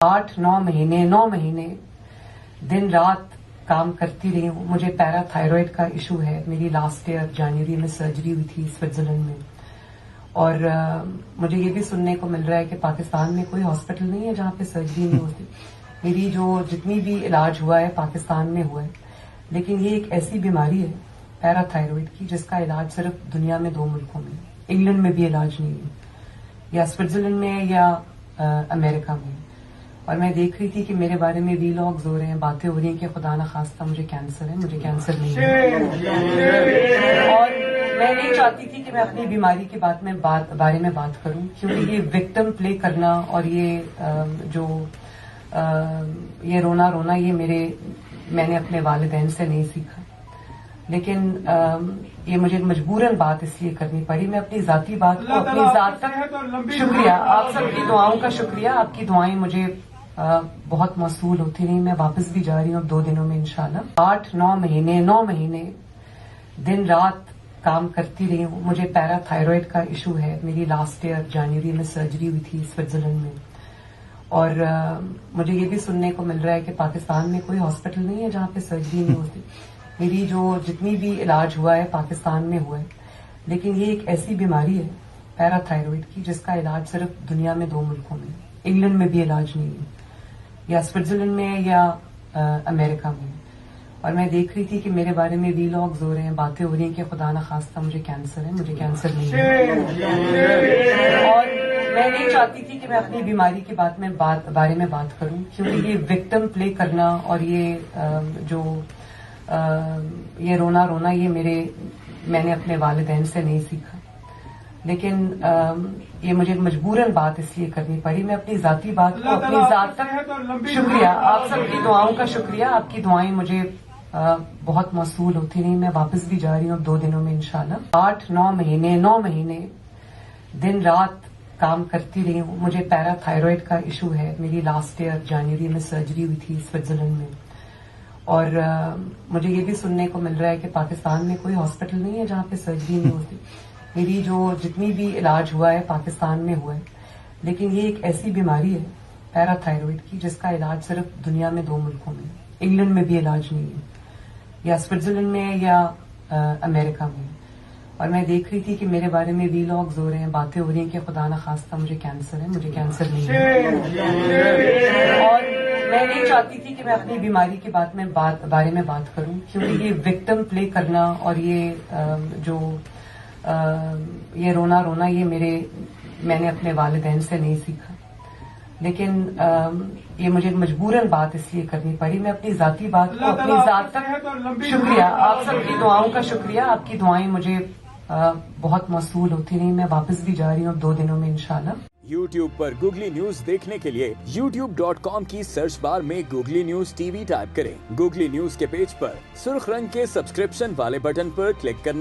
9 महीने दिन रात काम करती रही हूँ. मुझे पैराथायरॉयड का इशू है. मेरी लास्ट ईयर जनवरी में सर्जरी हुई थी स्विट्जरलैंड में. और मुझे ये भी सुनने को मिल रहा है कि पाकिस्तान में कोई हॉस्पिटल नहीं है जहाँ पे सर्जरी नहीं होती. मेरी जो जितनी भी इलाज हुआ है पाकिस्तान में हुआ है. लेकिन ये एक ऐसी बीमारी है पैराथायरॉयड की जिसका इलाज सिर्फ दुनिया में 2 मुल्कों में. इंग्लैंड में भी इलाज नहीं है, या स्विट्जरलैंड में या अमेरिका में. और मैं देख रही थी कि मेरे बारे में वीलॉग्स हो रहे हैं, बातें हो रही हैं कि खुदा न खास्ता मुझे कैंसर है. मुझे कैंसर नहीं है. और मैं नहीं चाहती थी कि मैं अपनी बीमारी के बारे में बात करूं, क्योंकि ये विक्टिम प्ले करना और ये रोना ये मैंने अपने वालिदैन से नहीं सीखा. लेकिन ये मुझे मजबूरन बात इसलिए करनी पड़ी. मैं अपनी जाती बात को अपनी जात तक, शुक्रिया आप सबकी दुआओं का शुक्रिया. आपकी दुआएं मुझे बहुत मौसूल होती रही. मैं वापस भी जा रही हूँ अब 2 दिनों में इंशाल्लाह. 9 महीने दिन रात काम करती रही हूँ. मुझे पैराथायरॉयड का इशू है. मेरी लास्ट ईयर जनवरी में सर्जरी हुई थी स्विट्जरलैंड में. और मुझे ये भी सुनने को मिल रहा है कि पाकिस्तान में कोई हॉस्पिटल नहीं है जहाँ पे सर्जरी नहीं होती. मेरी जो जितनी भी इलाज हुआ है पाकिस्तान में हुआ है. लेकिन ये एक ऐसी बीमारी है पैराथायरॉयड की जिसका इलाज सिर्फ दुनिया में 2 मुल्कों में. इंग्लैंड में भी इलाज नहीं है, या स्विट्जरलैंड में या अमेरिका में. और मैं देख रही थी कि मेरे बारे में वीलॉग्स हो रहे हैं, बातें हो रही हैं कि खुदा न खास्ता मुझे कैंसर है. मुझे कैंसर नहीं है. और मैं नहीं चाहती थी कि मैं अपनी बीमारी के बारे में बात करूं, क्योंकि ये विक्टिम प्ले करना और ये रोना ये मैंने अपने वालिदैन से नहीं सीखा. लेकिन ये मुझे मजबूरन बात इसलिए करनी पड़ी. मैं अपनी जाती बात को अपनी जात तक, शुक्रिया आप सबकी दुआओं का शुक्रिया. आपकी दुआएं मुझे बहुत मौसूल होती रही. मैं वापस भी जा रही हूँ अब 2 दिनों में इंशाल्लाह. 9 महीने दिन रात काम करती रही हूँ. मुझे पैराथायरॉयड का इशू है. मेरी लास्ट ईयर जनवरी में सर्जरी हुई थी स्विट्जरलैंड में. और मुझे ये भी सुनने को मिल रहा है कि पाकिस्तान में कोई हॉस्पिटल नहीं है जहाँ पे सर्जरी नहीं होती. मेरी जो जितनी भी इलाज हुआ है पाकिस्तान में हुआ है. लेकिन ये एक ऐसी बीमारी है पैराथायरॉयड की जिसका इलाज सिर्फ दुनिया में 2 मुल्कों में. इंग्लैंड में भी इलाज नहीं है, या स्विट्जरलैंड में या अमेरिका में. और मैं देख रही थी कि मेरे बारे में वीलॉग्स हो रहे हैं, बातें हो रही हैं कि खुदा न खास्ता मुझे कैंसर है. मुझे कैंसर नहीं है. और मैं नहीं चाहती थी कि मैं अपनी बीमारी के बारे में बात करूं, क्योंकि ये विक्टिम प्ले करना और ये रोना ये मैंने अपने वालिदैन से नहीं सीखा. लेकिन ये मुझे मजबूरन बात इसलिए करनी पड़ी. मैं अपनी जाती बात को अपनी जात तक, शुक्रिया आप सबकी दुआओं का शुक्रिया. आपकी दुआएं मुझे बहुत मौसूल होती रही. मैं वापस भी जा रही हूँ अब 2 दिनों में इंशाल्लाह. YouTube पर गूगली न्यूज देखने के लिए youtube.com की सर्च बार में गूगली न्यूज TV टाइप करें. गूगली न्यूज के पेज पर सुर्ख रंग के सब्सक्रिप्शन वाले बटन पर क्लिक करना